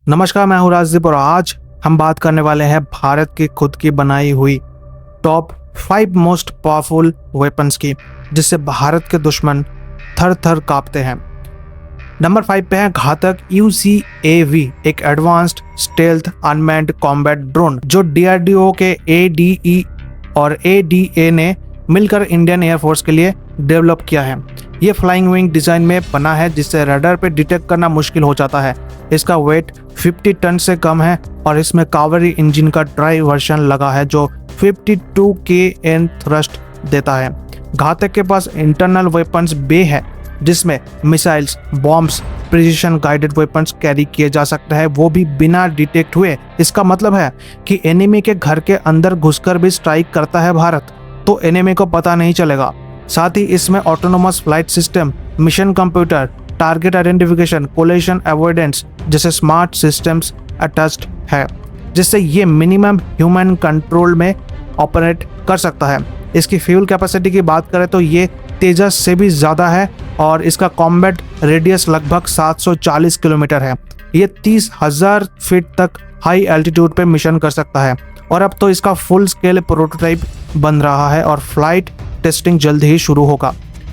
नमस्कार, मैं हूँ राजदीप और आज हम बात करने वाले हैं भारत की खुद की बनाई हुई टॉप 5 मोस्ट पावरफुल वेपन्स की, जिससे भारत के दुश्मन थर थर कांपते हैं। नंबर 5 पे है घातक UCAV, एक advanced stealth unmanned combat drone जो DRDO के ADE और ADA ने मिलकर इंडियन एयरफोर्स के लिए डेवलप किया है। ये फ्लाइंग विंग डिज़ाइन में बना है, जिससे रडार पे डिटेक्ट करना मुश्किल हो जाता है। इसका वेट 50 टन से कम है और इसमें कावेरी इंजन का ड्राई वर्जन लगा है जो 52 kN थ्रस्ट देता है। घातक के पास इंटरनल वेपन्स बे है, जिसमें missiles, bombs, precision guided weapons carry किए जा सकते हैं, वो भी बिना डिटेक्ट हुए। इसका मतलब है कि एनिमी के घर के अंदर घुसकर भी स्ट्राइक करता है भारत तो एनिमी को पता नहीं चलेगा। साथ ही इसमें autonomous flight system, mission computer, target identification, collision avoidance जैसे स्मार्ट सिस्टम्स अटैच्ड है, जिससे ये मिनिमम ह्यूमन कंट्रोल में ऑपरेट कर सकता है। इसकी फ्यूल कैपेसिटी की बात करें तो ये तेजस से भी ज़्यादा है और इसका कॉम्बैट रेडियस लगभग 740 किलोमीटर है। ये 30,000 फीट तक हाई एल्टीट्यूड पे मिशन कर सकता है और अब तो इसका फुल स्केल प्रोटोटाइप बन रहा है और फ्लाइट टेस्टिंग जल्द ही शुरू होगा।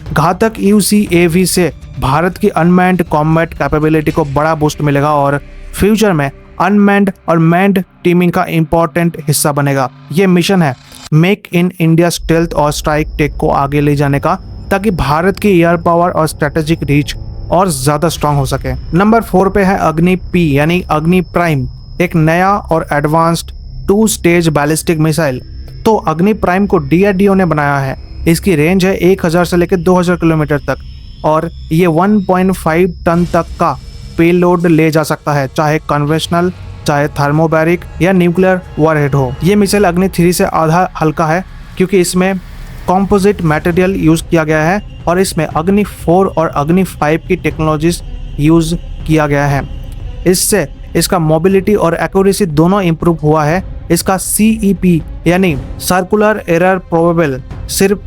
घातक UCAV से भारत की अनमैन्ड कॉम्बैट कैपेबिलिटी को बड़ा बूस्ट मिलेगा और फ्यूचर में अनमैन्ड और मैन्ड टीमिंग का इंपॉर्टेंट हिस्सा बनेगा। ये मिशन है मेक इन इंडिया स्टेल्थ और स्ट्राइक टेक को आगे ले जाने का, ताकि भारत की एयर पावर और स्ट्रेटेजिक रीच और ज़्यादा स्ट्रांग हो सके। नंबर 4 पे है अग्नि P यानी अग्नि प्राइम, एक नया और एडवांस्ड 2 स्टेज बैलिस्टिक मिसाइल। तो अग्नि प्राइम को DRDO ने बनाया है। इसकी रेंज है 1000 से लेकर 2000 किलोमीटर तक और ये 1.5 टन तक का पेलोड ले जा सकता है, चाहे कन्वेंशनल, चाहे थर्मोबैरिक या न्यूक्लियर वॉरहेड हो। ये मिसाइल अग्नि 3 से आधा हल्का है क्योंकि इसमें कॉम्पोजिट मटेरियल यूज़ किया गया है और इसमें अग्नि 4 और अग्नि 5 की टेक्नोलॉजीज यूज़ किया गया है। इससे इसका मोबिलिटी और एक्यूरेसी दोनों इम्प्रूव हुआ है। इसका CEP यानी सर्कुलर एरर प्रोबेबल सिर्फ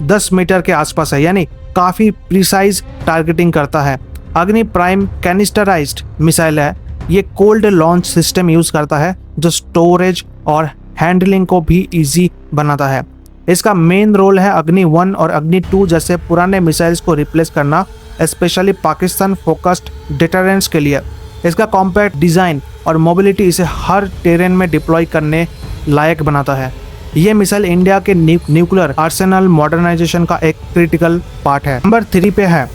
10 मीटर के आसपास है, यानी काफ़ी प्रिसाइज टारगेटिंग करता है। अग्नि प्राइम कैनिस्टराइज्ड मिसाइल है। ये कोल्ड लॉन्च सिस्टम यूज़ करता है जो स्टोरेज और हैंडलिंग को भी इजी बनाता है। इसका मेन रोल है अग्नि 1 और अग्नि 2 जैसे पुराने मिसाइल्स को रिप्लेस करना, स्पेशली पाकिस्तान फोकस्ड डिटरेंस के लिए। इसका कॉम्पैक्ट डिज़ाइन और मोबिलिटी इसे हर टेरेन में डिप्लॉय करने लायक बनाता है। ये मिसाइल इंडिया के न्यूक्लियर आर्सेनल मॉडर्नाइजेशन का एक क्रिटिकल पार्ट है। नंबर 3 पे है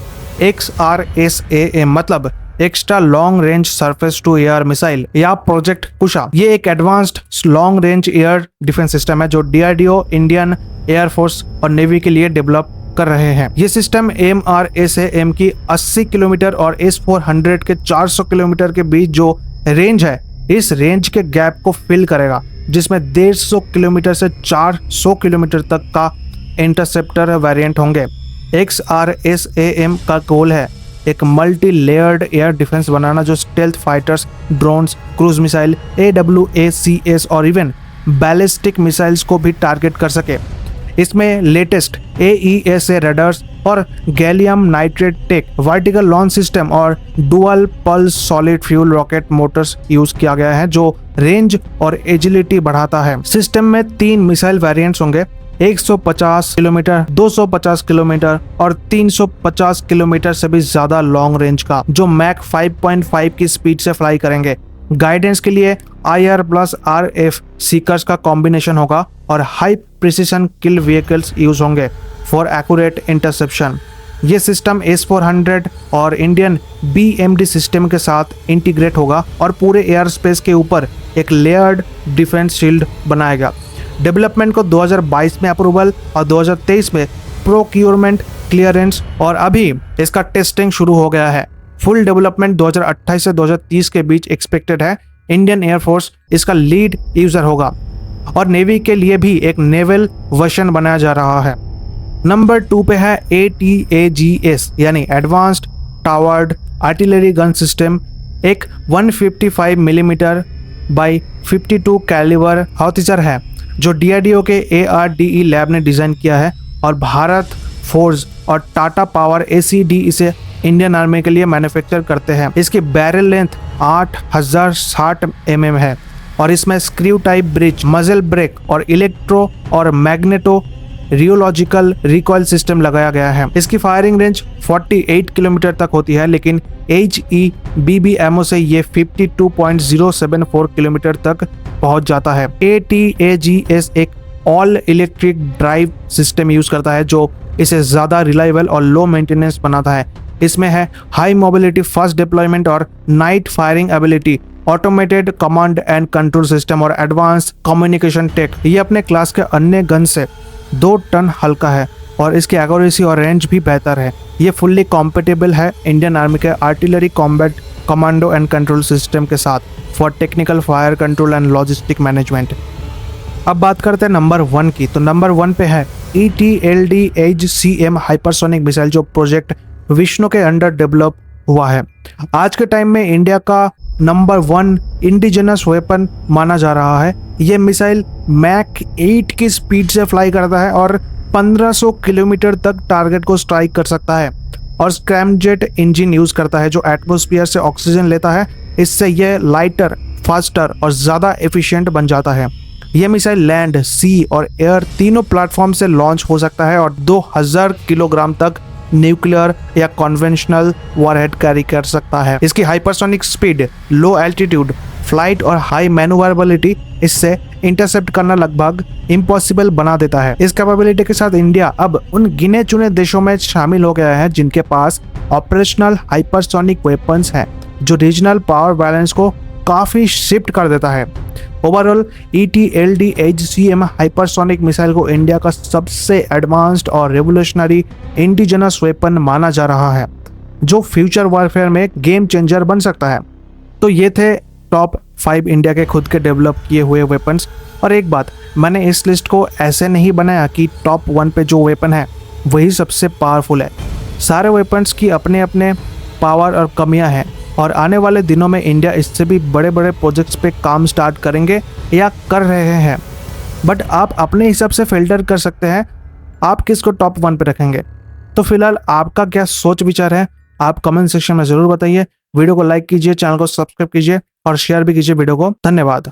XRSAM, मतलब extra long range surface to air missile या प्रोजेक्ट कुशा। ये एक advanced long range air defence system है जो DRDO, इंडियन एयरफोर्स और नेवी के लिए डेवलप कर रहे हैं। ये सिस्टम MRSAM की 80 किलोमीटर और S-400 के 400 किलोमीटर के बीच जो रेंज है, इस रेंज के गैप को फिल करेगा, जिसमें 150 किलोमीटर से 400 किलोमीटर तक का इंटरसेप्टर वेरिएंट होंगे। XRSAM का गोल है एक मल्टी लेयर्ड एयर डिफेंस बनाना जो stealth fighters, drones, cruise missile, AWACS और इवन बैलिस्टिक मिसाइल्स को भी टारगेट कर सके। इसमें लेटेस्ट AESA रडार्स और gallium nitrate tech, vertical launch system और dual pulse solid fuel rocket motors use किया गया है जो रेंज और एजिलिटी बढ़ाता है। सिस्टम में 3 मिसाइल वेरिएंट्स होंगे, 150 किलोमीटर, 250 किलोमीटर और 350 किलोमीटर से भी ज्यादा लॉन्ग रेंज का, जो मैक 5.5 की स्पीड से फ्लाई करेंगे। गाइडेंस के लिए IR+RF सीकर्स का कॉम्बिनेशन होगा और हाई प्रिसिशन किल व्हीकल्स यूज होंगे फॉर एक्यूरेट इंटरसेप्शन। ये सिस्टम S-400 और इंडियन BMD सिस्टम के साथ इंटीग्रेट होगा और पूरे एयर स्पेस के ऊपर एक लेयर्ड डिफेंस शील्ड बनाएगा। डेवलपमेंट को 2022 में अप्रूवल और 2023 में प्रोक्योरमेंट क्लियरेंस और अभी इसका टेस्टिंग शुरू हो गया है। फुल डेवलपमेंट 2028 से 2030 के बीच एक्सपेक्टेड है। इंडियन एयरफोर्स इसका लीड यूजर होगा और नेवी के लिए भी एक नेवल वर्जन बनाया जा रहा है। नंबर 2 पे है ATAGS यानी advanced toward artillery gun system, एक 155 मिलीमीटर बाई 52 कैलिबर हाउटिजर है जो DRDO के ARDE लैब ने डिज़ाइन किया है और भारत फोर्स और टाटा पावर ACD इसे इंडियन आर्मी के लिए मैन्युफैक्चर करते हैं। इसकी बैरल लेंथ 8060 mm है और इसमें स्क्रू टाइप ब्रिज, मजल ब्रेक और इलेक्ट्रो और मैग्नेटो रियोलॉजिकल रिकॉइल सिस्टम लगाया गया है। इसकी फायरिंग रेंज 48 किलोमीटर तक होती है, लेकिन HEBBMO से ये 52.074 किलोमीटर तक पहुंच जाता है। ATAGS एक all electric drive system use करता है जो इसे ज्यादा रिलायबल और लो मेंटेनेंस बनाता है। इसमें है हाई मोबिलिटी, फास्ट डिप्लॉयमेंट और night firing ability, automated command and control system और एडवांस कम्युनिकेशन टेक। ये अपने क्लास के अन्य गन से 2 टन हल्का है और इसकी एक्यूरेसी और रेंज भी बेहतर है। ये फुल्ली कॉम्पेटेबल है इंडियन आर्मी के artillery combat commando and control system के साथ for technical fire control and logistic management. अब बात करते हैं नंबर 1 की। तो नंबर 1 पे है ETLDHCM हाइपरसोनिक मिसाइल, जो प्रोजेक्ट विष्णु के अंडर डेवलप हुआ है। आज के टाइम में इंडिया का नंबर 1 इंडिजिनस वेपन माना जा रहा है। ये मिसाइल मैक 8 की स्पीड से फ्लाई करता है और 1500 किलोमीटर तक टारगेट को स्ट्राइक कर सकता है और स्क्रैमजेट इंजन यूज करता है जो एटमॉस्फेयर से ऑक्सीजन लेता है। इससे यह लाइटर, फास्टर और ज़्यादा एफिशिएंट बन जाता है। यह मिसाइल लैंड, सी और एयर तीनों प्लेटफॉर्म से लॉन्च हो सकता है और 2000 किलोग्राम तक न्यूक्लियर या कन्वेंशनल वॉरहेड कैरी कर सकता है। इसकी हाइपरसोनिक स्पीड, लो एल्टीट्यूड फ्लाइट और हाई मैन्यूवरेबिलिटी इससे इंटरसेप्ट करना लगभग इम्पॉसिबल बना देता है। इस कैपेबिलिटी के साथ इंडिया अब उन गिने चुने देशों में शामिल हो गया है जिनके पास ऑपरेशनल हाइपरसोनिक वेपन्स हैं, जो रीजनल पावर बैलेंस को काफी शिफ्ट कर देता है। ओवरऑल ETLDHCM हाइपरसोनिक मिसाइल को इंडिया का सबसे एडवांस्ड और रेवोल्यूशनरी इंडिजिनस वेपन माना जा रहा है, जो फ्यूचर वॉरफेयर में गेम चेंजर बन सकता है। तो ये थे टॉप 5 इंडिया के खुद के डेवलप किए हुए वेपन्स। और एक बात, मैंने इस लिस्ट को ऐसे नहीं बनाया कि टॉप 1 पे जो वेपन है वही सबसे पावरफुल है। सारे वेपन्स की अपने अपने पावर और कमियां हैं और आने वाले दिनों में इंडिया इससे भी बड़े बड़े प्रोजेक्ट्स पे काम स्टार्ट करेंगे या कर रहे हैं। बट आप अपने हिसाब से फिल्टर कर सकते हैं आप किसको टॉप 1 पे रखेंगे। तो फिलहाल आपका क्या सोच विचार है, आप कमेंट सेक्शन में ज़रूर बताइए। वीडियो को लाइक कीजिए, चैनल को सब्सक्राइब कीजिए और शेयर भी कीजिए वीडियो को। धन्यवाद।